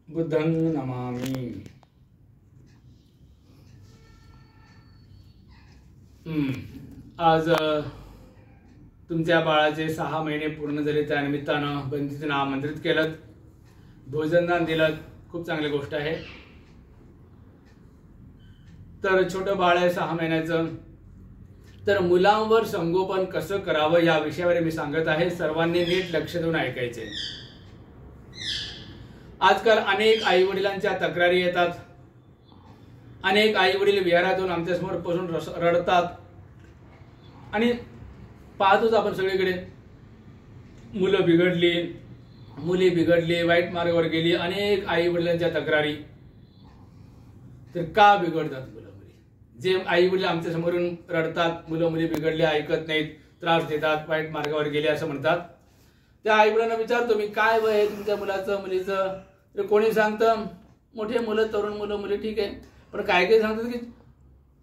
बुद्धं नमामि। आज तुमच्या बाळाचे 6 महिने पूर्ण झाले, त्या निमित्तानं बंधूंना आमंत्रित केलं, भोजनदान दिलं, खूप चांगली गोष्ट आहे। तर छोटं बाळ आहे 6 महिन्याचं, तर मुलांवर संगोपन कसं करावं या विषयावर मी सांगत आहे। सर्वांनी नीट लक्ष देऊन ऐकायचे। आजकाल अनेक आई वडिलांच्या तक्रारी येतात, अनेक आई वडील विहारातून आमच्या समोर बसून रडतात आणि पाहतोच आपण सगळीकडे, मुलं बिघडली, मुली बिघडली, वाईट मार्गावर गेली, अनेक आई वडिलांच्या तक्रारी। तर का बिघडतात मुलं मुली? जे आई वडील आमच्या समोरून रडतात, मुलं मुली बिघडली, ऐकत नाहीत, त्रास देतात, वाईट मार्गावर गेले असं म्हणतात, त्या आई वडिलांना विचारतो मी, काय वय आहे तुमच्या मुलाचं मुलीचं? तर कोणी सांगतं मोठे मुलं, तरुण मुलं मुली, ठीक आहे, पण काय काय सांगतात की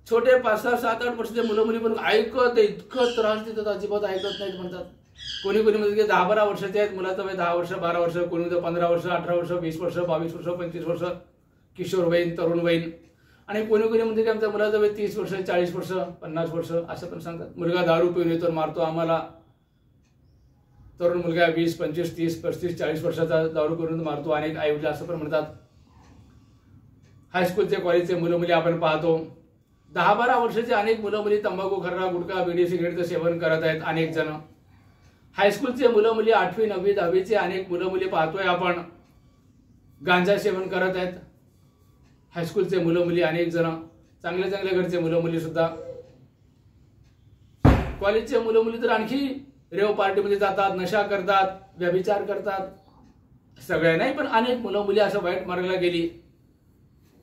छोटे 5, 6, 7, 8 वर्षाचे मुलं मुली पण ऐकत, इतकं त्रास देतात, अजिबात ऐकत नाहीत म्हणतात। कोणी कोणी म्हणतात की 10-12 वर्षाचे आहेत, मुलाचं वय 10 वर्ष, 12 वर्ष, कोणी म्हणतं 15 वर्ष, 18 वर्ष, 20 वर्ष, 22 वर्ष, 25 वर्ष, किशोर वयीन, तरुण वयीन, आणि कोणी कोणी म्हणते की आमच्या मुलाचं वय 30 वर्ष, 40 वर्ष, 50 वर्ष असं पण सांगतात। मुलगा दारू पिऊन येतो, मारतो आम्हाला, तरुण मुलगा 20, 25, 30, 35, 40 वर्षाचा दारू पिऊन मारतो, अनेक आई वडील असं पण म्हणतात। हायस्कूलचे, कॉलेजचे मुलं मुली आपण पाहतो, 10-12 वर्षाचे अनेक मुलं मुली तंबाखू, खर्रा, गुटखा, बिडी, सिगारेटचं सेवन करत आहेत अनेक जण। हायस्कूलचे मुलं मुली 8वी, 9वी, 10वीचे अनेक मुलं मुली पाहतोय आपण गांजा सेवन करत आहेत। हायस्कूलचे मुलं मुली अनेक जण, चांगल्या चांगल्या घरचे मुलं मुली सुद्धा। कॉलेजचे मुलं मुली तर आणखी रेव पार्टीमध्ये जातात, नशा करतात, व्यभिचार करतात। सगळ्या नाही पण अनेक मुलं मुली असं वाईट मार्गाला गेली,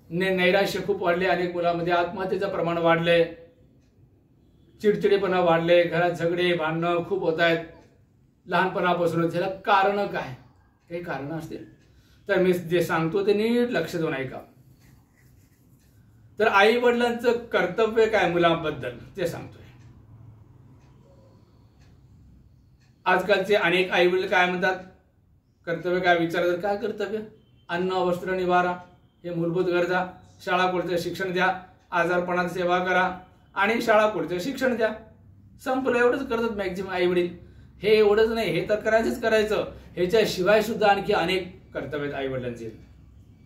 नैराश्य खूप वाढले, अनेक मुलांमध्ये आत्महत्येचं प्रमाण वाढलंय, चिडचिडेपणा वाढले, घरात झगडे भांडणं खूप होत आहेत लहानपणापासूनच। याला कारण काय? काही कारण असतील तर मी जे सांगतो ते नीट लक्ष देऊन ऐका। तर आई वडिलांचं कर्तव्य काय मुलांबद्दल ते सांगतोय। आजकालचे अनेक आई वडील काय म्हणतात, कर्तव्य काय विचारतात, काय कर्तव्य? अन्न, वस्त्र, निवारा हे मूलभूत गरजा, शाळा कोणतं शिक्षण द्या, आजारपणात सेवा करा आणि शाळा कोणतं शिक्षण द्या, संपलं, एवढंच करतात मॅक्झिमम आई वडील। हे एवढंच नाही, हे तर करायचंच करायचं, ह्याच्याशिवाय सुद्धा आणखी अनेक कर्तव्य आहेत आई वडिलांचे।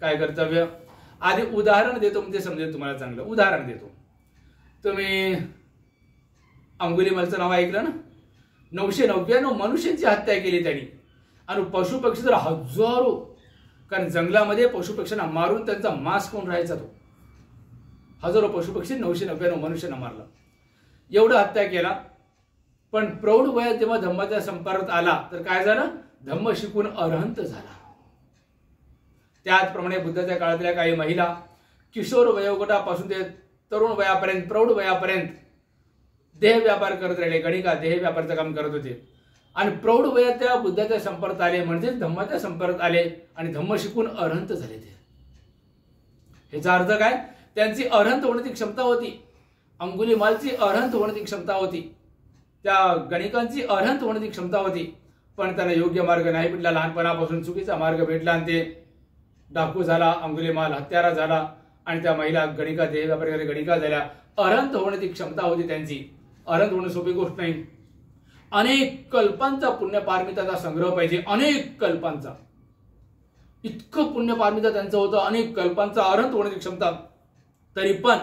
काय कर्तव्य? आधी उदाहरण देतो म्हणजे समजेल तुम्हाला चांगलं। उदाहरण देतो, तुम्ही अंगुलीमालचं नाव ऐकलं ना? 999 मनुष्यांची हत्या केली त्यांनी, आणि पशु पक्षी तर हजारो, कारण जंगलामध्ये पशु पक्ष्यांना मारून त्यांचा मांस खाऊन राहायचा तो। हजारो पशु पक्षी 999 मनुष्यांना मारला, एवढं हत्या केला। पण प्रौढ वयात जेव्हा धम्माच्या संपर्कात आला तर काय झालं? धम्म शिकून अरहंत झाला। त्याचप्रमाणे बुद्धाच्या काळातल्या काही महिला किशोर वयोगटापासून ते तरुण वयापर्यंत, प्रौढ वयापर्यंत देह व्यापार करत राहिले, गणिका देह व्यापाराचं काम करत होते, आणि प्रौढ वयात त्या बुद्धाच्या संपर्कात आले, म्हणजे धम्माच्या संपर्कात आले आणि धम्म शिकून अरहंत झाले ते। ह्याचा अर्थ काय? त्यांची अरहंत होण्याची क्षमता होती, अंगुलीमालची अरहंत होण्याची क्षमता होती, त्या गणिकांची अरहंत होण्याची क्षमता होती, पण त्यांना योग्य मार्ग नाही भेटला, लहानपणापासून चुकीचा मार्ग भेटला आणि ते डाकू झाला, अंगुलीमाल हत्यारा झाला, आणि त्या महिला गणिका देह व्यापारी गणिका झाल्या। अरहंत होण्याची क्षमता होती त्यांची। अरहंत होणं सोपी गोष्ट नाही, अनेक कल्पांचा पुण्यपारमिताचा संग्रह पाहिजे, अनेक कल्पांचा, इतकं पुण्यपारमिता त्यांचं होतं, अनेक कल्पांचा अरहंत होण्याची क्षमता, तरी पण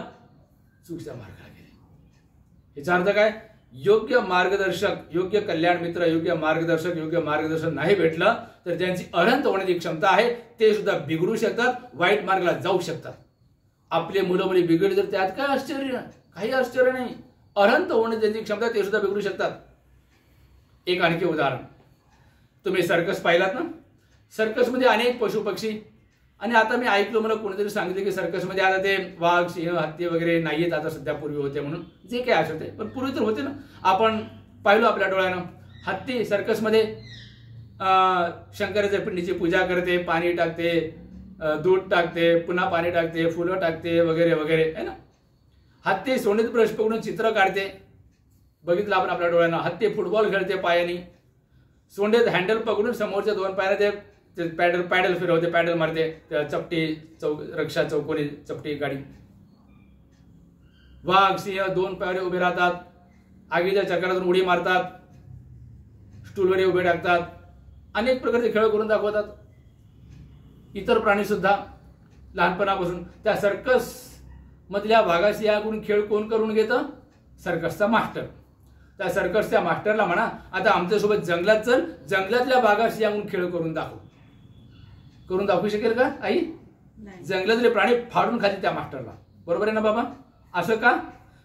चुकीच्या मार्गाला गेले। याचा अर्थ काय? योग्य मार्गदर्शक, योग्य कल्याण मित्र, योग्य मार्गदर्शक, योग्य मार्गदर्शन नाही भेटलं तर ज्यांची अरहंत होण्याची क्षमता आहे ते सुद्धा बिघडू शकतात, वाईट मार्गाला जाऊ शकतात। आपले मुलं मुली बिघडली तर त्यात काय आश्चर्य? काही आश्चर्य नाही। अरहंत होण्याची ज्यांची क्षमता ते सुद्धा बिघडू शकतात। एक आणखी उदाहरण, तुम्ही सर्कस पाहिलात ना? सर्कसमध्ये अनेक पशु पक्षी, आणि आता मी ऐकलो, मला कोणीतरी सांगितलं की सर्कसमध्ये आता ते वाघ, सिंह, हत्ती वगैरे नाहीयेत आता सध्या, पूर्वी होते म्हणून, जे काय असेल ते, पण पूर्वी तर होते ना, आपण पाहिलो आपल्या डोळ्यानं। हत्ती सर्कसमध्ये शंकराच्या पिंडीची पूजा करते, पाणी टाकते, दूध टाकते, पुन्हा पाणी टाकते, फुलं टाकते वगैरे वगैरे, है ना? हत्ती सोनेत ब्रश पकडून चित्र काढते, बघितलं आपण आपल्या डोळ्यानं। हत्ती फुटबॉल खेळते पायानी, सोंडेत हँडल पकडून समोरच्या 2 पायाने ते पॅडल फिरवते, पॅडल मारते, चपटी रक्षा चौकोनी चपटी गाडी. वाघ सिंह 2 पायावर उभे राहतात, आगीच्या चक्रातून उडी मारतात, स्टूलवर उभे टाकतात, अनेक प्रकारचे खेळ करून दाखवतात. इतर प्राणी सुद्धा लहानपणापासून त्या सर्कस मधल्या वाघासिंहाकडून खेळ कोण करून घेतं? सर्कसचा मास्टर. त्या सर्कसच्या मास्टरला म्हणा, आता आमच्यासोबत जंगलात चल, जंगलातल्या वाघासिंहाकडून खेळ करून दाखवू शकेल का आई? जंगलातले प्राणी फाडून खाली त्या मास्टरला. बरोबर आहे ना बाबा? असं का?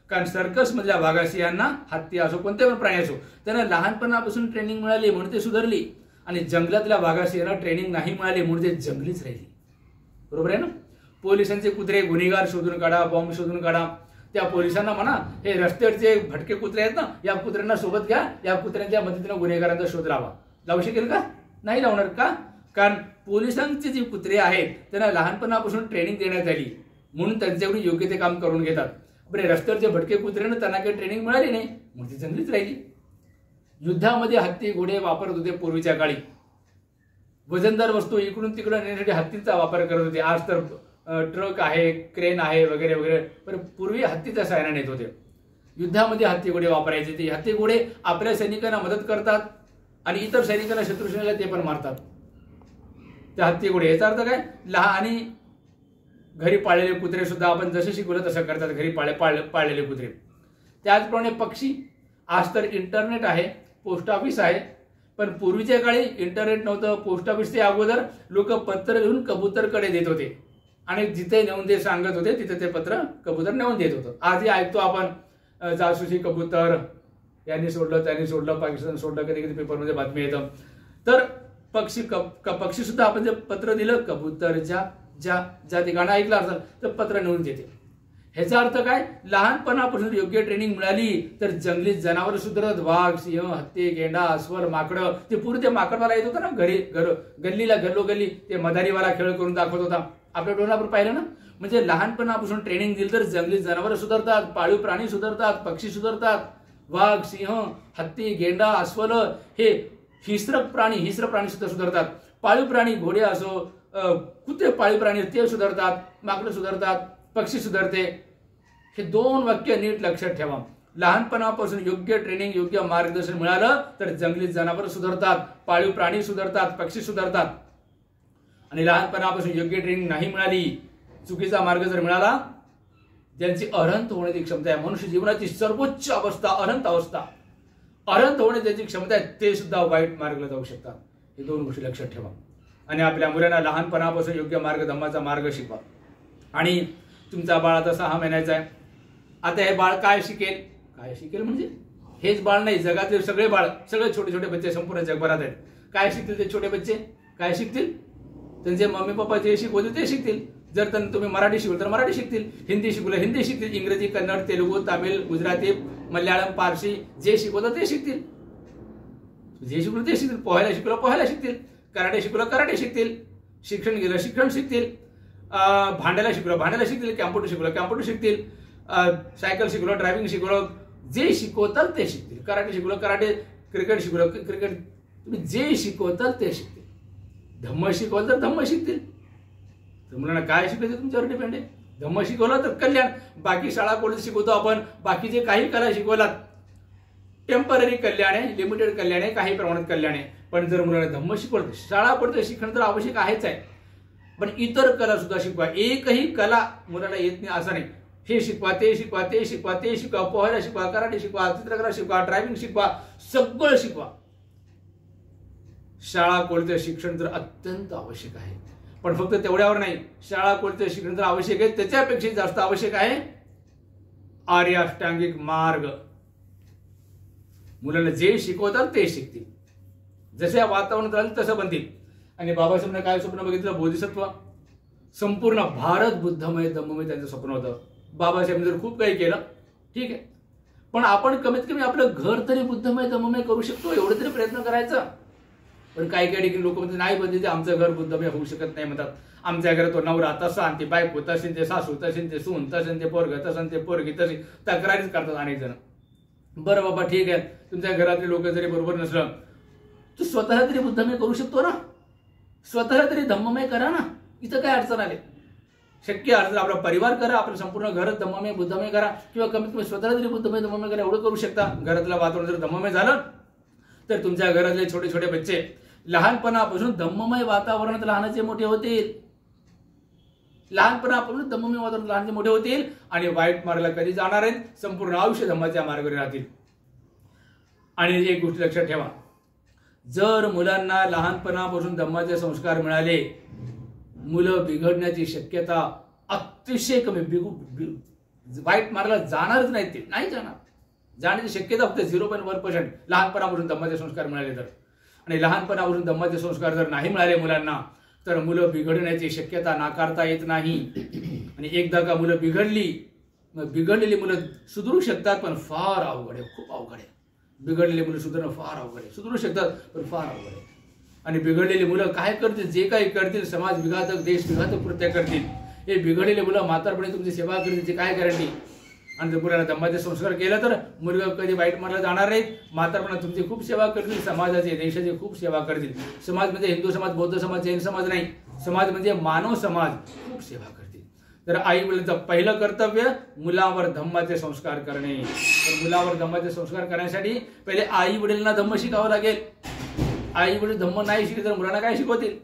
कारण सर्कस मधल्या वाघासिंहांना, हत्ती असो कोणते पण प्राणी असो, त्यांना लहानपणापासून ट्रेनिंग मिळाली म्हणून ते सुधारली, आणि जंगलातल्या वाघासिंहांना ट्रेनिंग नाही मिळाली म्हणून ते जंगलीच राहिली. बरोबर आहे ना? पोलिसांचे कुत्रे गुन्हेगार शोधून काढा, बॉम्ब शोधून काढा. त्या पोलिसांना म्हणा, हे रस्त्यावरचे भटके कुत्रे आहेत ना, या कुत्र्यांना सोबत घ्या, या कुत्र्यांच्या मदतीने गुन्हेगारांचा शोध लावू शकेल का? नाही लावणार. का? कारण पोलिसांचे जे कुत्रे आहेत त्यांना लहानपणापासून ट्रेनिंग देण्यात आली म्हणून त्यांच्याकडून योग्य ते काम करून घेतात. बरे रस्त्यावरचे भटके कुत्र्यांना त्यांना काही ट्रेनिंग मिळाली नाही म्हणून ती जंगलीच राहिली. युद्धामध्ये हत्ती घोडे वापरत होते पूर्वीच्या काळी. वजनदार वस्तू इकडून तिकडे नेण्यासाठी हत्तीचा वापर करत होते. आज तर ट्रक आहे, क्रेन आहे वगैरे वगैरे, पण पूर्वी हत्तीचा सहाय्याने नेत होते. युद्धामध्ये हत्ती घोडे वापरायचे. ते हत्ती घोडे आपल्या सैनिकांना मदत करतात आणि इतर सैनिकांना, शत्रू सैनिकांना ते पण मारतात. त्या हत्ती घोडे, याचा अर्थ काय? लहान आणि घरी पाळलेले कुत्रे सुद्धा आपण जसे शिकवलं तसं करतात, घरी पाळलेले कुत्रे. त्याचप्रमाणे पक्षी. आज तर इंटरनेट आहे, पोस्ट ऑफिस आहे, पण पूर्वीच्या काळी इंटरनेट नव्हतं, पोस्ट ऑफिसच्या अगोदर लोक पत्र लिहून कबूतरकडे देत होते आणि जिथे नेऊन ते सांगत होते तिथे ते पत्र कबूतर नेऊन देत होतं. आजही ऐकतो आपण, जासूसी कबूतर, यांनी सोडलं त्यांनी सोडलं, पाकिस्तान सोडलं, कधी कधी पेपरमध्ये बातमी येतं. तर पक्षी सुद्धा आपण जे पत्र दिलं, कबूतर ज्या ठिकाणी ऐकलं असेल तर पत्र नेऊन देते. ह्याचा अर्थ काय? लहानपणापासून योग्य ट्रेनिंग मिळाली तर जंगली जनावर सुधारत. वाघ, सिंह, हत्ती, गेंडा, अस्वल, माकडं. ते पूर्वी ते माकडवाला येत होता ना, गल्लीला गल्लोगल्ली ते मदारीवाला खेळ करून दाखवत होता. आपल्या डोळ्यावर पाहिलं ना. म्हणजे लहानपणापासून ट्रेनिंग दिली तर जंगली जनावर सुधारतात, पाळीव प्राणी सुधारतात, पक्षी सुधारतात. वाघ, सिंह, हत्ती, गेंडा, अस्वल हे हिंस्र प्राणी सुद्धा सुधारतात. पाळीव प्राणी घोडे असो, कुत्रे पाळीव प्राणी ते सुधारतात, माकडं सुधारतात, पक्षी सुधारते. हे 2 वाक्य नीट लक्षात ठेवा. लहानपणापासून योग्य ट्रेनिंग, योग्य मार्गदर्शन मिळालं तर जंगली जनावर सुधारतात, पाळीव प्राणी सुधारतात, पक्षी सुधारतात. आणि लहानपणापासून योग्य ट्रेनिंग नाही मिळाली, चुकीचा मार्ग जर मिळाला, ज्यांची अरहंत होण्याची क्षमता आहे, मनुष्य जीवनाची सर्वोच्च अवस्था अरहंत होण्याची ज्याची क्षमता आहे, ते सुद्धा वाईट मार्गाला जाऊ शकतात. हे 2 गोष्टी लक्षात ठेवा. आणि आपल्या मुलांना लहानपणापासून योग्य मार्ग, धम्माचा मार्ग शिकवा. आणि तुमचा बाळ आता 6 महिन्याचा आहे. आता हे बाळ काय शिकेल म्हणजे हेच बाळ नाही, जगातील सगळे बाळ, सगळे छोटे छोटे बच्चे संपूर्ण जगभरात आहेत. काय शिकतील ते छोटे बच्चे? काय शिकतील? त्यांचे मम्मी पप्पा जे शिकवतील ते शिकतील. जर तुम्ही मराठी शिकवलं तर मराठी शिकतील, हिंदी शिकवलं हिंदी शिकतील, इंग्रजी, कन्नड, तेलुगू, तामिळ, गुजराती, मल्याळम, पारसी जे शिकवलं ते शिकतील. जे शिकवलं ते शिकतील. पोहायला शिकवलं पोहायला शिकतील, कराटे शिकवलं कराटे शिकतील, शिक्षण गेलं शिक्षण शिकतील, भांड्याला शिकवलं भांड्याला शिकतील, कॅम्प्युटर शिकवलं कॅम्प्युटर शिकतील, सायकल शिकवलं ड्रायव्हिंग शिकवलं, जे शिकवताल ते शिकतील. कराटे शिकवलं कराटे, क्रिकेट शिकवलं क्रिकेट, तुम्ही जे शिकवताल ते शिकतील. धम्म शिकवलं तर धम्म शिकतील. तर मुलांना काय शिकायचं तुमच्यावर डिपेंड आहे. धम्म शिकवलं तर कल्याण. बाकी शाळा कॉलेज शिकवतो आपण, बाकीचे काही कला शिकवलात, टेम्पररी कल्याण आहे, लिमिटेड कल्याण आहे, काही प्रमाणात कल्याण आहे. पण जर मुलांना धम्म शिकवलं, शाळा कॉलेज शिक्षण तर आवश्यक आहेच आहे, पण इतर कला सुद्धा शिकवा. एकही कला मुलाला येत नाही असं नाही. हे शिकवा ते शिकवा ते शिकवा ते शिकवा, पोहायला शिकवा, कराटे शिकवा, चित्रकला शिकवा, ड्रायव्हिंग शिकवा, सगळं शिकवा. शाळा कॉलेज शिक्षण तर अत्यंत आवश्यक आहे, पण फक्त तेवढ्यावर नाही. शाळा कॉलेज शिक्षण तर आवश्यक आहे, त्याच्यापेक्षा जास्त आवश्यक आहे आर्य अष्टांगिक मार्ग. मुलांना जे शिकवतात ते शिकतील, जसे वातावरण राहील तसं बनतील. आणि बाबासाहेबांनी काय स्वप्न बघितलं? बोधिसत्व. संपूर्ण भारत बुद्धमय धम्ममय त्यांचं स्वप्न होतं. बाबासाहेबांनी जर खूप काही केलं ठीक आहे, पण आपण कमीत कमी आपलं घर तरी बुद्धमय धम्ममय करू शकतो, एवढं तरी प्रयत्न करायचा. पण काही काही ठिकाणी लोक म्हणतात नाही बंदी, आमचं घर बुद्धमय होऊ शकत नाही म्हणतात. आमच्या घरात तो नवरा तसा, ते बायको तशी, ते सासू तशी, ते सून तसे, ते पोरग तसं, ते पोरगी तशी, तक्रारीच करतात अनेक जण. बरं बाबा ठीक आहे, तुमच्या घरातले लोक जरी बरोबर नसलं तू स्वतः तरी बुद्धमय करू शकतो ना. स्वतःला तरी धम्ममय करा ना, इथं काय अडचण आली? शक्य असेल आपला परिवार करा, आपलं संपूर्ण घर धम्ममय बुद्धमय करा, किंवा कमीत कमी स्वतःला तरी बुद्धमय धम्ममय करा, एवढं करू शकता. घरातलं वातावरण जर धम्ममय झालं तर तुमच्या घरातले छोटे छोटे बच्चे लहानपणापासून धम्ममय वातावरणात लहानाचे मोठे होतील. लहानपणापासून धम्ममय वातावरणात लहानाचे मोठे होतील आणि वाईट मार्गाला कधी जाणार आहेत, संपूर्ण आयुष्य धम्माच्या मार्गावर राहतील. आणि एक गोष्ट लक्षात ठेवा, जर मुलांना लहानपणापासून धम्माचे संस्कार मिळाले, मुलं बिघडण्याची शक्यता अतिशय कमी, वाईट मार्गाला जाणारच नाही, ते नाही जाणार. जाण्याची शक्यता फक्त 0.1% लहानपणापासून धम्माचे संस्कार मिळाले तर. आणि लहानपणापासून धम्माचे संस्कार जर नाही मिळाले मुलांना, तर मुलं बिघडण्याची शक्यता नाकारता येत नाही. आणि एकदा का मुलं बिघडलेली मुलं सुधरू शकतात, पण फार अवघड आहे, खूप अवघड आहे. बिघडलेली मुलं सुधारणं फार अवघड आहे. सुधरू शकतात पण फार अवघड आहे. आणि बिघडलेली मुलं काय करतील, जे काही करतील, समाज विघातक, देश विघातक कृत्य करतील. हे बिघडलेले मुलं म्हातारपणे तुमची सेवा करतील, त्याची काय गॅरंटी? आणि जर मुलांना धम्माचे संस्कार केला तर मुलगा कधी वाईट मार्गाला जाणार नाहीत. म्हातारपणा तुमची खूप सेवा करतील, समाजाची, देशाची खूप सेवा करतील. समाज म्हणजे हिंदू समाज, बौद्ध समाज, जैन समाज नाही, समाज म्हणजे मानव समाज, खूप सेवा करतील. तर आई वडिलांचं पहिलं कर्तव्य मुलावर धम्माचे संस्कार करणे. तर मुलावर धम्माचे संस्कार करण्यासाठी पहिले आई वडिलांना धम्म शिकावं लागेल. आई वडील धम्म नाही शिकले तर मुलांना काय शिकवतील?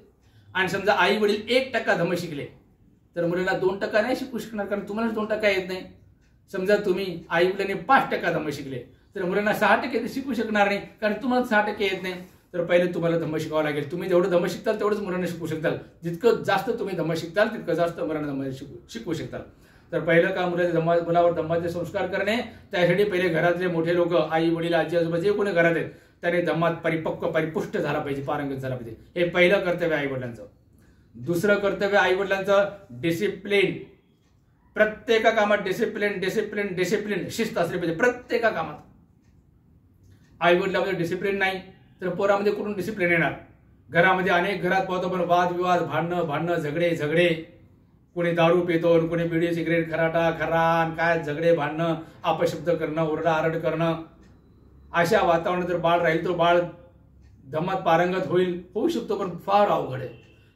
आणि समजा आई वडील 1% धम्म शिकले तर मुलांना 2% नाही शिकू शकणार, कारण तुम्हाला 2% येत नाही. समजा तुम्ही आई वडिलांनी 5% धम्म शिकले तर मुलांना 6% ते शिकू शकणार नाही, कारण तुम्हाला 6% येत नाही. तर पहिले तुम्हाला धम्म शिकावं लागेल. तुम्ही जेवढं धम्म शिकताल तेवढंच मुलांना शिकू शकताल. जितकं जास्त तुम्ही धम्म शिकताल तितकं जास्त मुलांना धम्म शिकू शकताल. तर पहिलं काम मुलावर धम्माचे संस्कार करणे. त्यासाठी पहिले घरातले मोठे लोक, आई वडील, आजी आजोबा, जे कोणी घरात आहेत त्याने धम्मात परिपुष्ट झाला पाहिजे, पारंगत झाला पाहिजे. हे पहिलं कर्तव्य आई वडिलांचं. दुसरं कर्तव्य आई वडिलांचं डिसिप्लिन. प्रत्येक कामात डिसिप्लिन शिस्त असली पाहिजे. प्रत्येक कामात आई वडिलांमध्ये डिसिप्लिन नाही तर पोरामध्ये कुठून डिसिप्लिन येणार? घरामध्ये अनेक घरात पाहतो पण वादविवाद, भांडणं, झगडे. कोणी दारू पितो, कोणी बिडी सिगरेट, खरान, काय झगडे, भांडणं, अपशब्द करणं, ओरडाआरड करणं. अशा वातावरणात जर बाळ राहील तर बाळ धम्मात पारंगत होऊ शकतो, पण फार अवघड आहे.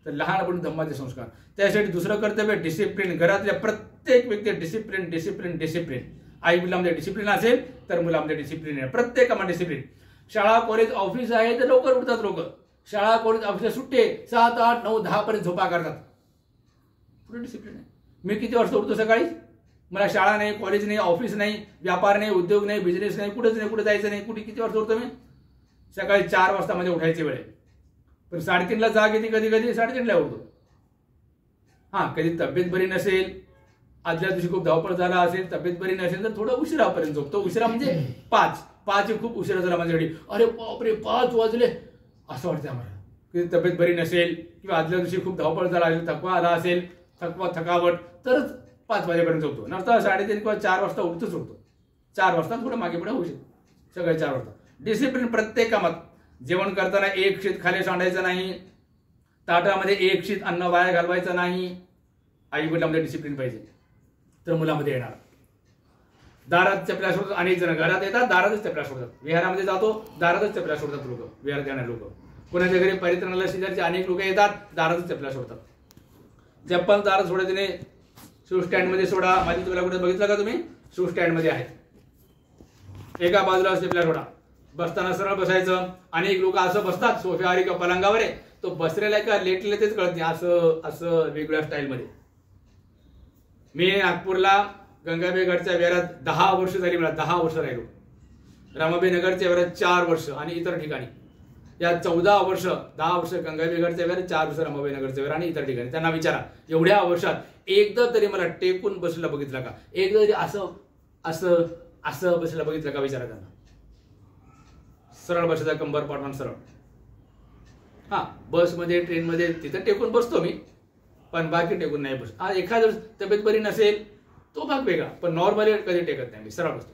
तर लहानपणी धम्माचे संस्कार. त्यासाठी दुसरं कर्तव्य डिसिप्लिन. घरातल्या प्रत्येक व्यक्ती डिसिप्लिन. आई वडिलांमध्ये डिसिप्लिन असेल तर मुलांमध्ये डिसिप्लिन आहे. प्रत्येक कामात डिसिप्लिन. शाळा, कॉलेज, ऑफिस आहे तर लवकर उठतात लोक. शाळा, कॉलेज, ऑफिस सुट्टे 7, 8, 9, 10 पर्यंत झोपा करतात. पुढे डिसिप्लिन आहे. मी किती वाजता उठतो सकाळी? मला शाळा नाही, कॉलेज नाही, ऑफिस नाही, व्यापार नाही, उद्योग नाही, बिझनेस नाही, कुठेच नाही, कुठे जायचं नाही. किती वाजता उठतो मी? सकाळी 4 वाजता म्हणजे उठायची वेळ आहे. पण 3:30ला जाग येते, कधी 3:30ला उठतो. कधी तब्येत बरी नसेल, आदल्या दिवशी खूप धावपळ झाला असेल, तब्येत बरी नसेल तर थोडं उशिरापर्यंत झोपतो. उशिरा म्हणजे 5 खूप उशिरा झाला माझ्यासाठी. अरे बापरे 5 वाजले असं वाटतं आम्हाला. कधी तब्येत बरी नसेल किंवा आदल्या दिवशी खूप धावपळ झाला असेल, थकवा आला असेल, थकावट, तरच 5 वाजेपर्यंत झोपतो. नंतर 3:30 किंवा 4 वाजता उठतो. 4 वाजता थोडं मागे पुढे होऊ शकतो. सगळे 4 वाजता. डिसिप्लिन प्रत्येक कामात. जेवण करताना एक शीत खाली सांडायचं नाही, ताटामध्ये एक शीत अन्न वाया घालवायचं नाही. आई वडिलांमध्ये डिसिप्लिन पाहिजे तर मुलामध्ये येणार. दारात चपल्या सोडतात. अनेक जण घरात येतात, दारातच चपल्या सोडतात. विहारामध्ये जातो, दारातच चपल्या सोडतात लोक, विहारात येणारे लोक. कोणाच्या घरी परित्रणाला शेजारचे अनेक लोक येतात, दारातच चपल्या सोडतात. चप्पल दारात सोडायचे नाही, शू स्टँड मध्ये सोडा. माझी तुला कुठे बघितलं का तुम्ही? शू स्टँड मध्ये आहे. एका बाजूला चपल्या सोडा. बसताना सरळ बसायचं. अनेक लोक असं बसतात सोफ्यावर किंवा पलंगावर आहे, तो बसलेला आहे का लेटलेला तेच कळत नाही, असं वेगळ्या स्टाईलमध्ये. मी नागपूरला गंगाबाई गडच्या विहारात 10 वर्ष झाली, मला 10 वर्ष राहिलो. रमाबाई नगरच्या विहारात 4 वर्ष आणि इतर ठिकाणी. या 14 वर्ष, 10 वर्ष गंगाबाई गडच्या विहारात, 4 वर्ष रमाबाई नगरच्या विहार आणि इतर ठिकाणी. त्यांना विचारा, एवढ्या वर्षात एकदा तरी मला टेकून बसलेला बघितलं का? एकदा तरी असं बसलेला बघितलं का? विचारा त्यांना. सरळ बसायचा, कंबर पाठवून सरळ. बसमध्ये, ट्रेनमध्ये तिथं टेकून बसतो मी, पण बाकी टेकून नाही बसतो. एखाद्या तब्येत बरी नसेल तो भाग वेगळा, पण नॉर्मली कधी टेकत नाही मी, सरळ बसतो.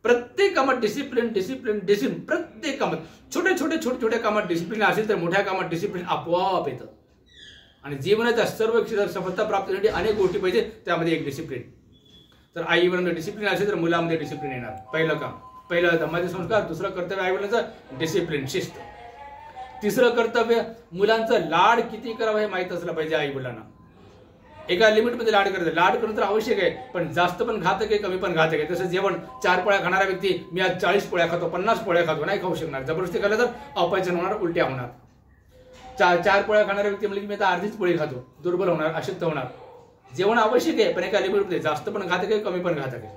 प्रत्येक कामात डिसिप्लिन. प्रत्येक कामात छोट्या कामात डिसिप्लिन असेल तर मोठ्या कामात डिसिप्लिन आपोआप येतं. आणि जीवनाच्या सर्व क्षेत्रात सफलता प्राप्त करण्यासाठी अनेक गोष्टी पाहिजे, त्यामध्ये एक डिसिप्लिन. तर आई वडिलांमध्ये डिसिप्लिन असेल तर मुलामध्ये डिसिप्लिन येणार. पहिलं काम, पहिलं धम्माचे संस्कार. दुसरं कर्तव्य आई वडिलांचं डिसिप्लिन, शिस्त. तिसरं कर्तव्य, मुलांचं लाड किती करावं हे माहीत असलं पाहिजे आई वडिलांना. एका लिमिटमध्ये लाड करायचं. लाड करणं तर आवश्यक आहे, पण जास्त पण घातक आहे, कमी पण घातक आहे. तसं जेवण 4 पोळ्या खाणारा व्यक्ती मी आज 40 पोळ्या खातो, 50 पोळ्या खातो, नाही खाऊ शकणार. जबरदस्ती केलं तर अपचन होणार, उलट्या होणार. 4 पोळ्या खाणारा व्यक्ती म्हणजे की मी आता अर्धीच पोळी खातो, दुर्बल होणार, अशक्त होणार. जेवण आवश्यक आहे, पण एका लिमिटमध्ये. जास्त पण घातक आहे, कमी पण घातक आहे.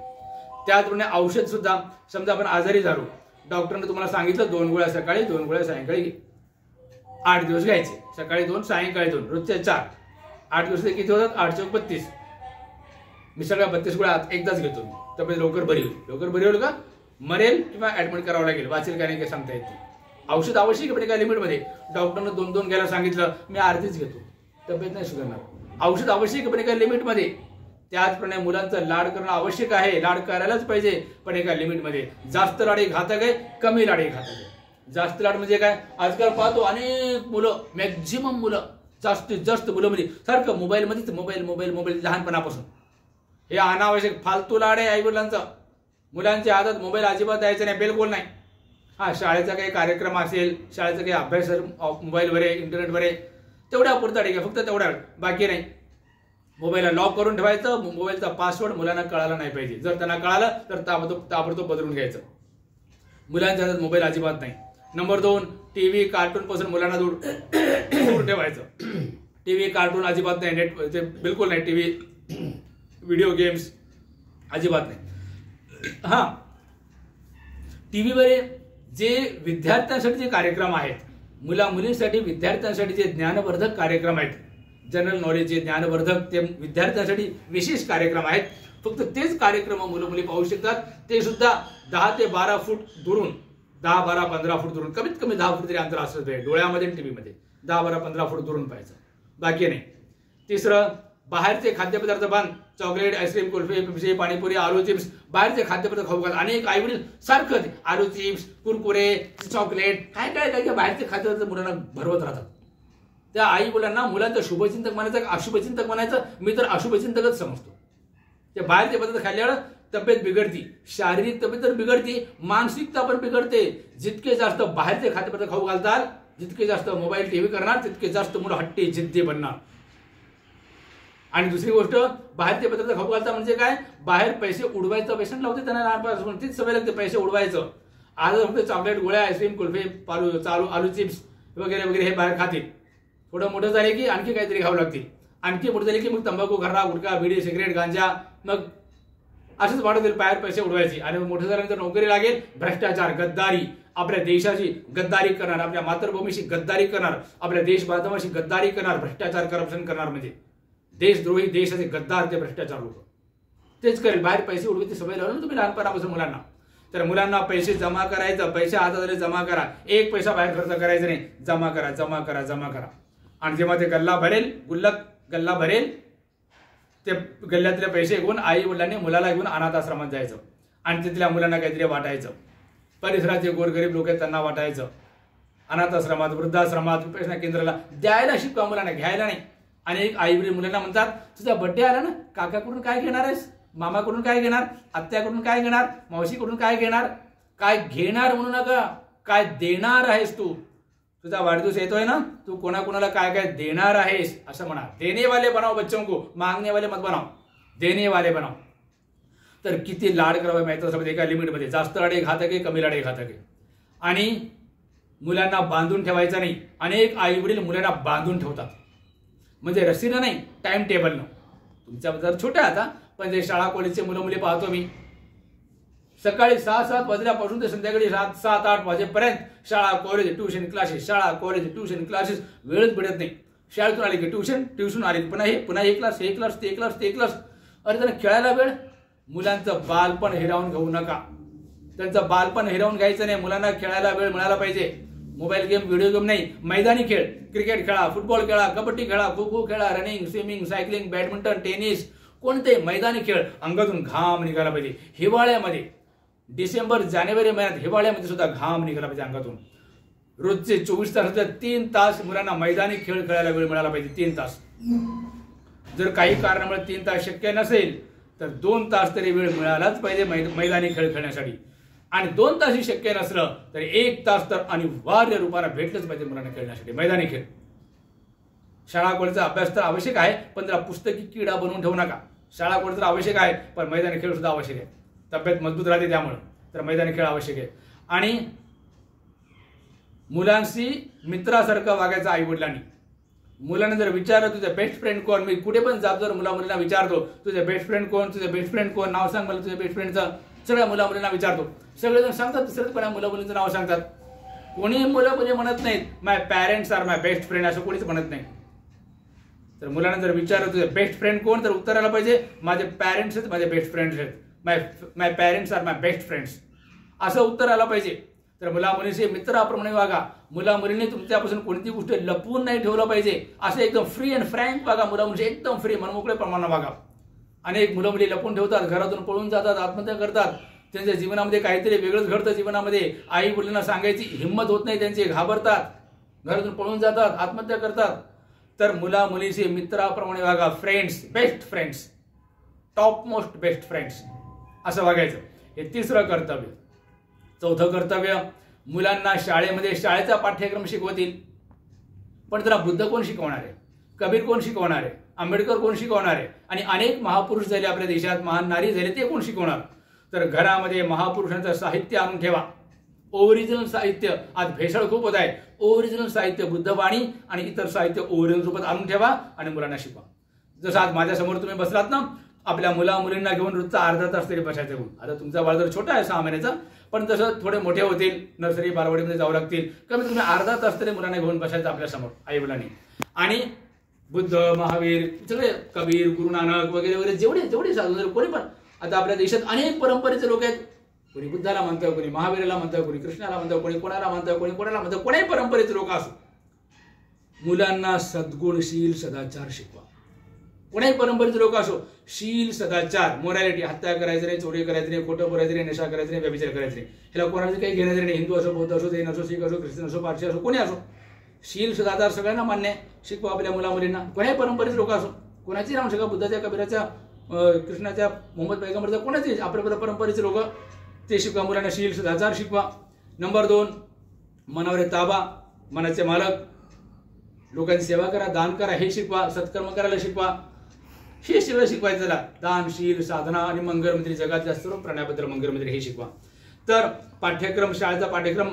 त्याचप्रमाणे औषध सुद्धा, समजा आपण आजारी झालो, डॉक्टरने तुम्हाला सांगितलं 2 गोळ्या सकाळी 2 गोळ्या सायंकाळी घे. 8 दिवस घ्यायचे. सकाळी 2 सायंकाळी 2, रोजचे 4. 8 दिवस किती होतात? 8 चौक 32. मी सगळ्या 32 गोळ्या एकदाच घेतो. तब्येत लवकर बरी होईल. लवकर बरी होईल का मरेल किंवा ऍडमिट करावं लागेल, वाचेल का नाही काही सांगता येत नाही. औषध आवश्यक आहे, पण एका लिमिटमध्ये. डॉक्टरने 2-2 घ्यायला सांगितलं, मी अर्धीच घेतो, तब्येत नाही सुधारणार. औषध आवश्यक आहे, पण एका लिमिटमध्ये. त्याचप्रमाणे मुलांचं लाड करणं आवश्यक आहे, लाड करायलाच पाहिजे, पण एका लिमिटमध्ये. जास्त लाड घातक आहे, कमी लाड घातक आहे. जास्त लाड म्हणजे काय? आजकाल पाहतो अनेक मुलं, मॅक्झिमम मुलं, जास्तीत जास्त मुलं म्हणजे सारखं मोबाईलमध्येच, मोबाईल लहानपणापासून. हे अनावश्यक फालतू लाड आहे आई वडिलांचा. मुलांची आदत मोबाईल अजिबात द्यायचं नाही, बिलकुल नाही. हा, शाळेचा काही कार्यक्रम असेल, शाळेचा काही अभ्यास मोबाईलवर आहे, इंटरनेटवर आहे, तेवढ्या पुरता ठीक आहे, फक्त तेवढ्या, बाकी नाही. मोबाईलला लॉक करून ठेवायचं. मोबाईलचा पासवर्ड मुलांना कळायला नाही पाहिजे. जर त्यांना कळालं तर ताबडतोब बदलून घ्यायचं. मुलांच्या हातात मोबाईल अजिबात नाही. नंबर 2, टीव्ही कार्टून पासून मुलांना दूर ठेवायचं. टीव्ही कार्टून अजिबात नाही, नेट ते बिलकुल नाही. टीव्ही, व्हिडिओ गेम्स अजिबात नाही. हा, टीव्हीवर जे विद्यार्थ्यांसाठी जे कार्यक्रम आहेत, मुलींसाठी विद्यार्थ्यांसाठी जे ज्ञानवर्धक कार्यक्रम आहेत, जनरल नॉलेजचे ज्ञानवर्धक, ते विद्यार्थ्यांसाठी विशेष कार्यक्रम आहेत. फक्त तेच कार्यक्रम मुलं मुली पाहू शकतात. ते सुद्धा 10 ते 12 फूट दुरून, 10, 12, 15 फूट दुरून, कमीत कमी 10 फूट तरी अंतर असलं पाहिजे डोळ्यामध्ये, टीव्हीमध्ये 10, 12, 15 फूट दुरून पाहायचं, बाकी नाही. तिसरं, बाहेरचे खाद्यपदार्थ बंद. चॉकलेट, आईस्क्रीम, कुल्फी, पिप्सी, पाणीपुरी, आलू चिप्स, बाहेरचे खाद्यपदार्थ खाऊ घालतात. अनेक आई वडील सारखं आलू चिप्स, कुरकुरे, चॉकलेट, काय बाहेरचे खाद्यपदार्थ मुलांना भरवत राहतात. त्या आई वडिलांना मुलांचं शुभचिंतक म्हणायचं का अशुभचिंतक म्हणायचं? मी तर अशुभचिंतकच समजतो. ते बाहेरचे पदार्थ खाल्ल्यावर तब्येत बिघडती, शारीरिक तब्येत तर बिघडती, मानसिकता पण बिघडते. जितके जास्त बाहेरचे खाद्यपदार्थ खाऊ घालतात, जितके जास्त मोबाईल टीव्ही करणार, तितके जास्त मुलं हट्टी जिद्दी बनणार. आणि दुसरी गोष्ट, बाहेरचे पदार्थ खाऊ घालता म्हणजे काय? बाहेर पैसे उडवायचं पेशंट लावते त्यांना लहानपणापासून, तीच सवय लागते पैसे उडवायचं. आज फक्त चॉकलेट, गोळ्या, आईस्क्रीम, कुल्फी, आलू चिप्स वगैरे वगैरे हे बाहेर खातील. थोडं मोठं झाले की आणखी काहीतरी खाऊ लागतील. आणखी मोठं झाले की मग तंबाखू, खर्रा, गुटखा, बिडी, सिगरेट, गांजा, मग असंच वाढत येईल. बाहेर पैसे उडवायचे. आणि मोठं झाल्यानंतर नोकरी लागेल, भ्रष्टाचार, गद्दारी, आपल्या देशाची गद्दारी करणार, आपल्या मातृभूमीशी गद्दारी करणार, आपल्या देश बांधवाशी गद्दारी करणार, भ्रष्टाचार, करप्शन करणार. म्हणजे देशद्रोही, देशाचे गद्दार ते भ्रष्टाचार लोक तेच करेल. बाहेर पैसे उडवायची सवय लावली ना तुम्ही लहानपणापासून मुलांना. तर मुलांना पैसे जमा करायचं, पैसे हातात आले जमा करा. 1 पैसा बाहेर खर्च करायचा नाही, जमा करा, जमा करा, जमा करा. आणि जेव्हा ते गल्ला भरेल, गुल्लक गल्ला भरेल, ते गल्ल्यातले पैसे घेऊन आई वडिलांनी मुलाला घेऊन अनाथ आश्रमात जायचं आणि तिथल्या मुलांना काहीतरी वाटायचं. परिसराचे गोरगरीब लोक आहेत त्यांना वाटायचं. अनाथ आश्रमात, वृद्धाश्रमात, विपश्यना केंद्राला द्यायला शिकवा मुलांना, घ्यायला नाही. आणि एक आई वडील मुलांना म्हणतात, तुझा बड्डे आला ना, काकाकडून काय घेणार आहेस, मामाकडून काय घेणार, आत्याकडून काय घेणार, मावशीकडून काय घेणार? काय घेणार म्हणू नका, काय देणार आहेस तू. तुझा वाढदिवस येतोय ना, तू कोणाकोणाला काय काय देणार आहेस असं म्हणा. देने वाले बनाव बच्चों को, मागने वाले मत बनाव, देने वाले बनाव. तर किती लाड करावे माहिती असं एका लिमिटमध्ये. जास्त लाडे घातक आहे, कमी लाडे घातक आहे. आणि मुलांना बांधून ठेवायचं नाही. अनेक आई वडील मुलांना बांधून ठेवतात, म्हणजे रस्सीनं नाही, टाइम टेबलनं. तुमच्याबद्दल छोट्या आता, पण जे शाळा कॉलेजचे मुलं मुली पाहतो मी, सकाळी 6-7 वाजल्यापासून ते संध्याकाळी 7-8 वाजेपर्यंत शाळा, कॉलेज, ट्युशन क्लासेस, शाळा, कॉलेज, ट्युशन क्लासेस, वेळच भेटत नाही. शाळेतून आले की ट्युशन आले की पुन्हा हे क्लास, ते क्लास. अरे त्यांना खेळायला वेळ. मुलांचं बालपण हिरावून घेऊ नका. त्यांचं बालपण हिरावून घ्यायचं नाही. मुलांना खेळायला वेळ मिळाला पाहिजे. मोबाईल गेम, व्हिडिओ गेम नाही, मैदानी खेळ, क्रिकेट खेळा, फुटबॉल खेळा, कबड्डी खेळा, खो खो खेळा, running, swimming, cycling, badminton, tennis, कोणते मैदानी खेळ. अंगातून घाम निघाला पाहिजे. हिवाळ्यामध्ये, डिसेंबर जानेवारी महिन्यात हिवाळ्यामध्ये सुद्धा घाम निघाला पाहिजे अंगातून. रोजचे 24 तास 3 तास मुलांना मैदानी खेळ खेळायला वेळ मिळाला पाहिजे. 3 तास. जर काही कारणामुळे 3 तास शक्य नसेल तर 2 तास तरी वेळ मिळालाच पाहिजे मैदानी खेळ खेळण्यासाठी. आणि 2 तासही शक्य नसलं तर 1 तास तर अनिवार्य रूपाने भेटलंच पाहिजे मुलांना खेळण्यासाठी. मैदानी खेळ, शाळा कॉलेजचा अभ्यास तर आवश्यक आहे, पण त्याला पुस्तकी किडा बनवून ठेवू नका. शाळा कॉलेज तर आवश्यक आहे, पण मैदानी खेळ सुद्धा आवश्यक आहे. तब्येत मजबूत राहते त्यामुळे, तर मैदानी खेळ आवश्यक आहे. आणि मुलांशी मित्रासारखं वागायचं आई वडिलांनी. मुलांना जर विचारलं तुझे बेस्ट फ्रेंड कोण, मी कुठे पण जातो जर मुलांना विचारतो तुझे बेस्ट फ्रेंड कोण, तुझे बेस्ट फ्रेंड कोण, नाव सांग मला तुझ्या बेस्ट फ्रेंडचं. सगळ्या मुलांना विचारतो, सगळेजण सांगतात, दुसऱ्याच मुला मुलींचं नाव सांगतात. कोणी मुलं मुली म्हणत नाहीत माय पॅरेंट्स आर माय बेस्ट फ्रेंड, असं कोणीच म्हणत नाही. तर मुलांना जर विचारलं तुझे बेस्ट फ्रेंड कोण, तर उत्तर आलं पाहिजे माझे पॅरेंट्स आहेत, माझे बेस्ट फ्रेंड्स आहेत, माय पॅरेंट्स आर माय बेस्ट फ्रेंड्स, असं उत्तर आलं पाहिजे. तर मुला मुलींशी मित्राप्रमाणे वागा. मुला मुलींनी तुमच्यापासून कोणती गोष्ट लपवून नाही ठेवलं पाहिजे, असं एकदम फ्री अँड फ्रँक वागा. मुला मुलींशी एकदम फ्री मनमोकळे प्रमाणात वागा. अनेक मुलं मुली लपून ठेवतात, घरातून पळून जातात, आत्महत्या करतात. त्यांच्या जीवनामध्ये काहीतरी वेगळंच घडतं. जीवनामध्ये आई वडिलांना सांगायची हिंमत होत नाही त्यांची, घाबरतात, घरातून पळून जातात, आत्महत्या करतात. तर मुला मुलींशी मित्राप्रमाणे वागा. Friends, best friends, top most best friends, असं वागायचं. हे 3रं कर्तव्य. 4थं कर्तव्य, मुलांना शाळेमध्ये शाळेचा पाठ्यक्रम शिकवतील, पण त्याला बुद्ध कोण शिकवणार आहे, कबीर कोण शिकवणार आहे, आंबेडकर कोण शिकवणार आहे, आणि अनेक महापुरुष झाले आपल्या देशात, महान नारी झाले, ते कोण शिकवणार. तर घरामध्ये महापुरुषांचं साहित्य आणून ठेवा. ओरिजिनल साहित्य, आज भेसळ खूप होत आहे. ओरिजिनल साहित्य, बुद्धवाणी आणि इतर साहित्य ओरिजिनल रूपात आणून ठेवा आणि मुलांना शिकवा. जसं आज माझ्यासमोर तुम्ही बसलात ना, आपल्या मुला मुलींना घेऊन रोजचा अर्धा तास तरी बसायचं घेऊन. आता तुमचा बाळ जर छोटा आहे 6 महिन्याचा, पण जसं थोडे मोठे होतील, नर्सरी बालवाडीमध्ये जाऊ लागतील, कमीत कमी अर्धा तास तरी मुलांना घेऊन बसायचं आपल्या समोर आई वडिलांनी. आणि बुद्ध, महावीर, सगळे कबीर, गुरु नानक वगैरे वगैरे जेवढे साधू, कोणी पण आता आपल्या देशात अनेक परंपरेचे लोक आहेत. कोणी बुद्धाला म्हणतं, कोणी महावीराला म्हणतं, कोणी कृष्णाला म्हणतं, कोणी कोणाला म्हणतं, कोणी कोणाला म्हणतं, कोणाही परंपरेचे लोक असो. मुलांना सद्गुणशील सदाचार शिकवा. कोणाही परंपरेचे लोक असो, शील सदाचार, मोरॅलिटी, हत्या करायचं नाही, चोरी करायचं नाही, खोटं बोलायचं नाही, नशा करायचं नाही, व्यभिचार करायचं नाही. ह्याला कोणाचं काही घेण्याचं नाही. हिंदू असो, बौद्ध असो, जैन असो, शीख असो, ख्रिश्चन असो, पारशी असो, कोणी असो, शील सदाचार सगळ्यांना मान्य आहे. शिकवा आपल्या मुला मुलींना. कोणाही परंपरेचे लोक असो, कोणाची नाव शिका, बुद्धाच्या, कबीराच्या, कृष्णाच्या, मोहम्मद पैगंबरच्या, कोणाचे आपल्या परंपरेचे लोक, ते शिकवा. मुलांना शील सदाचार शिकवा. नंबर 2, मनावर ताबा, मनाचे मालक, लोकांची सेवा करा, दान करा, हे शिकवा. सत्कर्म करायला शिकवा, हे सगळं शिकवायचं. त्याला दान, शील, साधना आणि मंगलमंत्री, जगातल्या सर्व प्राण्याबद्दल मंगलमंत्री, हे शिकवा. तर पाठ्यक्रम, शाळेचा पाठ्यक्रम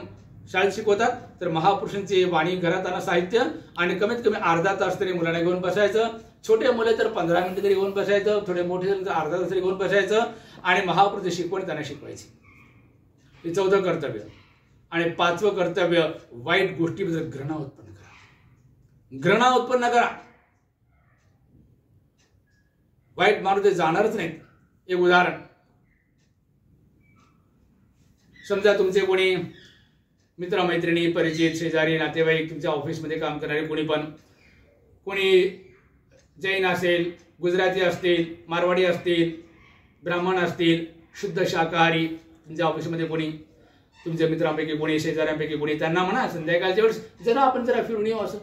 शाळेत शिकवतात, तर महापुरुषांची वाणी घरात आणा, साहित्य, आणि कमीत कमी अर्धा तास तरी मुलांना घेऊन बसायचं. छोटे मुले तर 15 मिनिटं तरी घेऊन बसायचं, थोडे मोठे तर अर्धा तास तरी घेऊन बसायचं, आणि महापुरुष शिकवण त्यांना शिकवायची. हे 4थं कर्तव्य. आणि 5वं कर्तव्य, वाईट गोष्टीबद्दल घृणा उत्पन्न करा. घृणा उत्पन्न करा. वाईट माणूस ते जाणारच नाहीत. एक उदाहरण, समजा तुमचे कोणी मित्रमैत्रिणी, परिचित, शेजारी, नातेवाईक, तुमच्या ऑफिसमध्ये काम करणारे कोणी जैन असेल, गुजराती असतील, मारवाडी असतील, ब्राह्मण असतील, शुद्ध शाकाहारी, तुमच्या ऑफिसमध्ये कोणी, तुमच्या मित्रांपैकी कोणी, शेजाऱ्यांपैकी कोणी, त्यांना म्हणा संध्याकाळच्या वेळेस जरा फिरून येऊ असं,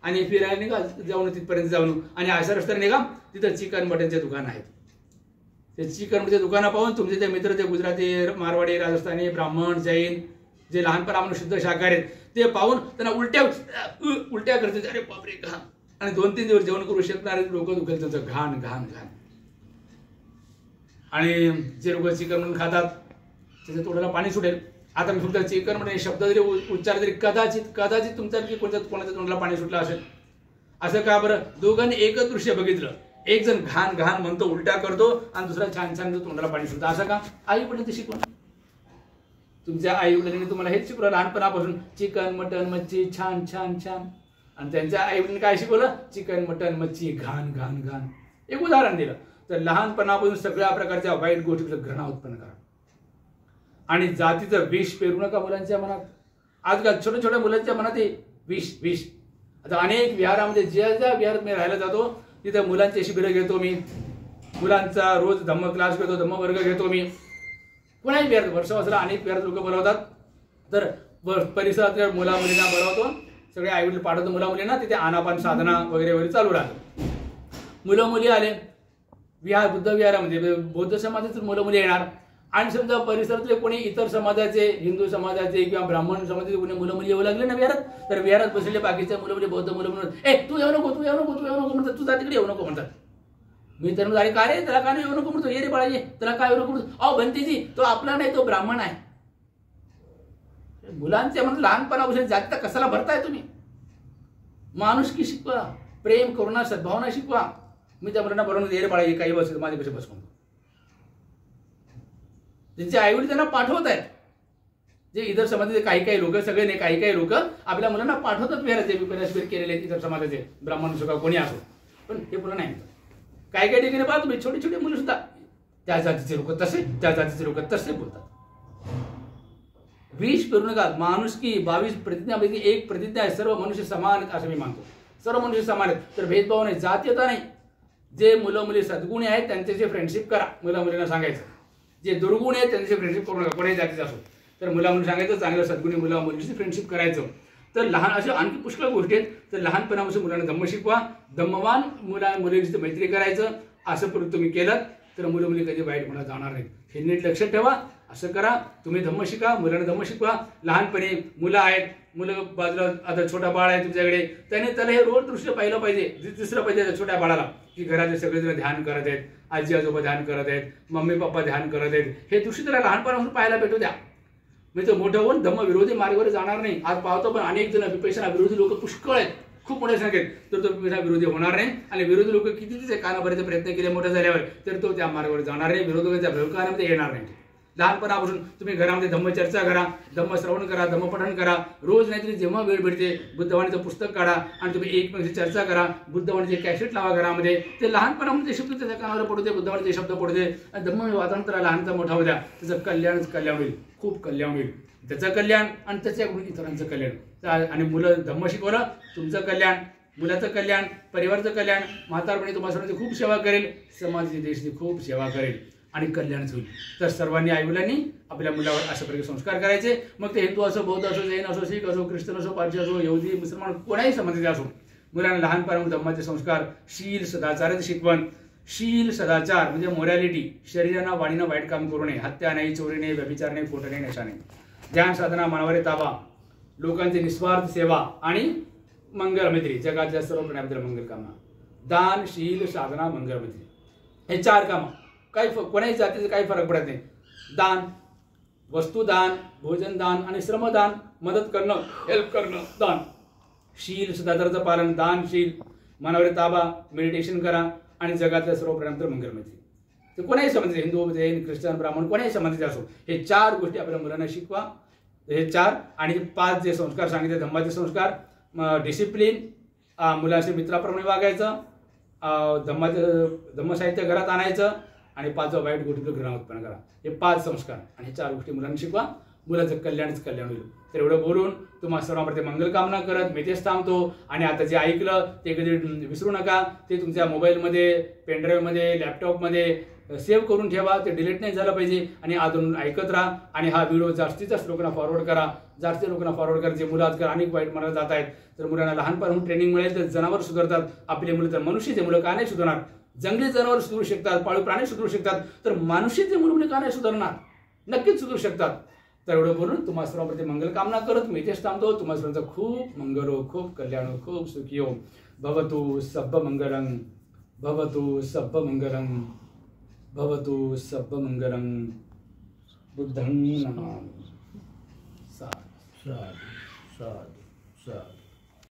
आणि फिरायला निघा, जाऊन तिथपर्यंत जाऊन, आणि अशा रस्त्याने निघा, तिथं चिकन मटनचे दुकान आहेत. ते चिकन मटनचे दुकानं पाहून तुमचे ते मित्र, ते गुजराती, मारवाडी, राजस्थानी, ब्राह्मण, जैन, जे लहानपणापासून शुद्ध शाकाहारी आहेत, ते पाहून त्यांना उलट्या करतात. अरे बापरे, घाण. आणि 2-3 दिवस जेवण करू शकणारे लोक दुखेल त्यांचं, घाण घाण घाण. आणि जे लोक चिकन मटन खातात त्याच्या तोंडाला पाणी सुटेल. आता मी फक्त चिकन मटन शब्द जरी उच्चार जरी कदाचित तुमच्यापैकी कोणाच्या तोंडाला पाणी सुटलं असेल. असं का बरं? दोघांनी एकच दृश्य बघितलं, एक जण घाण घाण म्हणतो, उलट्या करतो, आणि दुसरा छान छान तोंडाला पाणी सुटतं. असं का? आई पण ते शिकवण. तुमच्या आई वडिलांनी तुम्हाला हेच शिकवलं लहानपणापासून, चिकन मटन मच्छी छान छान छान. आणि त्यांच्या आई वडिलांनी काय शिकवलं? चिकन मटन मच्छी घाण घाण घाण. एक उदाहरण दिलं. तर लहानपणापासून सगळ्या प्रकारच्या वाईट गोष्टीचं घृणा उत्पन्न करा. आणि जातीचं विष पेरू नका मुलांच्या मनात. आजकाल छोट्या छोट्या मुलांच्या मनात विष. आता अनेक विहारामध्ये, ज्या विहारात मी राहायला जातो तिथं मुलांचे शिबिरं घेतो मी, मुलांचा रोज धम्म क्लास घेतो, धम्म वर्ग घेतो मी. कोणाही विहार, वर्षावर्षाला अनेक विहार लोक बोलवतात. तर परिसरातल्या मुला मुलींना बोलवतो, सगळे आई वडील पाठवतो मुला मुलींना, तिथे आनापान साधना वगैरे वगैरे चालू राहतं. मुलं मुली आले विहार, बुद्ध विहारामध्ये बौद्ध समाजातील मुलं मुली येणार, आणि समजा परिसरातले कोणी इतर समाजाचे, हिंदू समाजाचे किंवा ब्राह्मण समाजाचे कोणी मुलं मुली येऊ लागले ना विहारात, तर विहारात बसलेले बाकीच्या मुलं मुली, बौद्ध मुलं म्हणून, ए तू येऊ नको, तू येऊ नको, तू येऊ नको म्हणतात, तू जा तिकडे येऊ नको म्हणतात. मी तर अरे का रे, त्याला का नाही येऊ नको म्हणतो, ये रे बाळा ये, त्याला काय येऊ नको म्हणतो. अहो भंतीजी, तो आपला नाही, तो ब्राह्मण आहे. मुलांच्या म्हणून लहानपणापासून जागता कशाला भरताय तुम्ही? माणुसकी शिकवा, प्रेम, करुणा, सद्भावना शिकवा. मी त्या मुलांना बरोबर ये रे बाळा ये, काही बस माझ्यापेक्षा बस म्हणतो. त्यांचे आईवडील त्यांना पाठवत आहेत. जे इतर समाजाचे काही लोक, सगळे नाही, काही लोक आपल्या मुलांना पाठवतात विहाराचे, विपन्यासवीर केलेले आहेत इतर समाजाचे, ब्राह्मण सुद्धा कोणी असो. पण हे मुलं नाही. काही ठिकाणी पाहतो तुम्ही, छोटी छोटी मुलं सुद्धा त्या जातीचे लोक तसे, त्या जातीचे लोक तसे बोलतात. विष करू नका. माणुसकी 22 प्रतिज्ञापैकी एक प्रतिज्ञा आहे, सर्व मनुष्य समान आहेत असं मी मानतो. सर्व मनुष्य समान आहेत, तर भेदभाव नाही, जातीयता नाही. जे मुलं मुली सद्गुणी आहेत त्यांच्याशी फ्रेंडशिप करा, मुला मुलींना सांगायचं. जे दुर्गुण आहेत त्यांच्याशी फ्रेंडशिप करू नका, कोणाही जातीचं असो. तर मुला मुली सांगायचं, चांगलं सद्गुणी मुला मुलीशी फ्रेंडशिप करायचं. तर लहान अशा आणखी पुष्कळ गोष्टी आहेत. तर लहानपणापासून मुलांना धम्म शिकवा. धम्मवान मुलींची मैत्री करायचं. असं करून तुम्ही केलं तर मुलं मुली कधी वाईट म्हणा जाणार नाहीत. हे नीट लक्षात ठेवा. असं करा. तुम्ही धम्म शिका, मुलांना धम्म शिकवा. लहानपणी मुलं आहेत, मुलं बाजूला आता छोटा बाळ आहे तुमच्याकडे, त्याला हे रोज दृश्य पाहिलं पाहिजे, दिसलं पाहिजे छोट्या बाळाला की घरातले सगळेजण ध्यान करत आहेत, आजी आजोबा ध्यान करत आहेत, मम्मी पप्पा ध्यान करत आहेत. हे दृश्य त्याला लहानपणापासून पाहायला भेटू द्या. म्हणजे तो मोठं होऊन धम्म विरोधी मार्गावर जाणार नाही. आज पाहतो पण अनेक जण विपश्यना विरोधी लोक पुष्कळ आहेत, खूप मोठ्या संख्येत. तर तो विपश्यना विरोधी होणार नाही. आणि विरोधी लोक किती तिचे कानापर्यंत प्रयत्न केले मोठे झाल्यावर, तर तो त्या मार्गावर जाणार नाही, विरोधकांच्या भविष्यामध्ये येणार नाही. लहानपणापासून तुम्ही घरामध्ये धम्मचर्चा करा, धम्मश्रवण करा, धम्मपठण करा. रोज नाहीतरी जेव्हा वेळ भेटते बुद्धवाणीचं पुस्तक काढा आणि तुम्ही एकमेकांशी चर्चा करा. बुद्धवाणीचे कॅसेट लावा घरामध्ये. ते लहानपणामध्ये शब्द त्याच्या कानावर पडू दे, बुद्धवाणीचे शब्द पडू दे. आणि धम्म वातावरण त्याला लहानचा मोठा होऊ द्या. त्याचं कल्याणच कल्याण होईल, खूप कल्याण होईल. त्याचं कल्याण आणि त्याच्याकडून इतरांचं कल्याण. आणि मुलं धम्म शिकवलं, तुमचं कल्याण, मुलाचं कल्याण, परिवाराचं कल्याण. म्हातारपणी तुम्हाला सर्वांची खूप सेवा करेल, समाजाची देशाची खूप सेवा करेल आणि कल्याणच होईल. तर सर्वांनी आईवडिलांनी आपल्या मुलावर अशा प्रकारे संस्कार करायचे. मग ते हिंदू असो, बौद्ध असो, जैन असो, शीख असो, ख्रिश्चन असो, पारसी असो, यहुदी, मुसलमान, कोणाही समाजाचे असो, मुलांना लहानपणापासून धम्माचे संस्कार, शील सदाचाराचे शिकवण. शील सदाचार म्हणजे मोरॅलिटी. शरीराना वाणीनं वाईट काम करू नये, हत्या नाही, चोरी नाही, व्यभिचार नाही, खोटं नाही, नशा नाही. ध्यान साधना, मनावर ताबा, लोकांची निस्वार्थ सेवा आणि मंगल मैत्री, जगातल्या सर्व प्राण्याबद्दल मंगल कामना. दान, शील, साधना, मंगल मैत्री, हे 4 कामं. काही कोणाही जातीचं काही फरक पडत नाही. दान, वस्तुदान, भोजन दान आणि श्रमदान, मदत करणं, हेल्प करणं, दान. शील सदाचाराचं पालन, दान, शील, मनावर ताबा, मेडिटेशन करा आणि जगातल्या सर्व प्राण्यांबद्दल मंगल मैत्री. तर कोणाही समाजाचे, हिंदू, जैन, ख्रिश्चन, ब्राह्मण, कोणाही समाजाचे असो, हे 4 गोष्टी आपल्या मुलांना शिकवा. हे 4 आणि 5 जे संस्कार सांगितले, धम्माचे संस्कार, डिसिप्लिन, मुलांशी मित्राप्रमाणे वागायचं, धम्म साहित्य घरात आणायचं आणि 5 वाईट गोष्टी घरात उत्पन्न करा. हे 5 संस्कार आणि 4 गोष्टी मुलांना शिकवा. मुलाचं कल्याणच कल्याण होईल. तर एवढं बोलून तुम्हाला सर्वांमध्ये मंगल कामना करत मी तेच थांबतो. आणि आता जे ऐकलं ते कधी विसरू नका. ते तुमच्या मोबाईलमध्ये, पेनड्राईव्हमध्ये, लॅपटॉपमध्ये सेव्ह करून ठेवा. ते डिलीट नाही झालं पाहिजे. आणि अजून ऐकत राहा. आणि हा व्हिडिओ जास्तीत जास्त लोकांना फॉरवर्ड करा. जास्तीत लोकांना फॉरवर्ड करा. जे मुलं आजकाल अनेक वाईट मार्गाला जात आहेत, तर मुलांना लहानपणापासून ट्रेनिंग मिळेल तर जनावर सुधारतात. आपले मुलं तर मनुष्याचे मुलं का नाही सुधारणार? जंगली जनावर सुधारू शकतात, पाळीव प्राणी सुधारू शकतात, तर मनुष्याचे मुलं का नाही सुधारणार? नक्कीच सुधारू शकतात. तर एवढं बोलून तुम्हाला सर्वांप्रती मंगल कामना करत मी इथेच थांबतो. तुम्हाला सर्वांचं खूप मंगल हो, खूप कल्याण हो, खूप सुखी हो. भवतु सब्ब मंगलं, भवतु सब्ब मंगलं, भवतु सब्ब मंगलं. बुद्धं नमामि. साधु साधु साधु साधु.